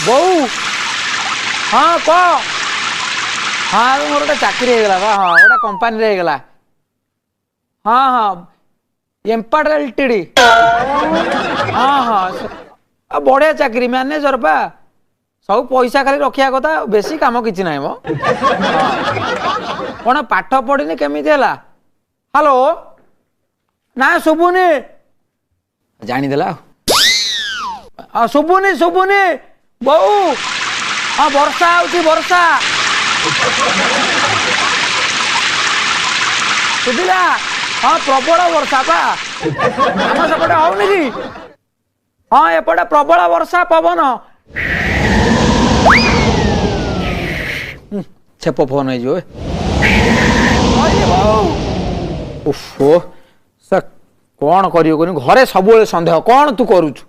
बोऊ हाँ कह हाँ मोर गोटे चाकरी होगा हाँ गोटे कंपानी रे होगा हाँ हाँ एम्पाड एलटीडी हाँ हाँ बढ़िया चाकरी मैनेजर पा सब पैसा खाली रखा कथा बेसी काम किसी ना मो कौन पाठ पढ़ी केमी हेलो ना शुभुनी जानीदेला शुभुनी शुभुनी बहु हाँ वर्षा आउची वर्षा सुधिला हाँ प्रबल वर्षा पा आम सेपटे होनी कि हाँ एपटे प्रबल वर्षा पवन छेप फोन हो कौन कर घरे सब सन्देह कौन तू करुचु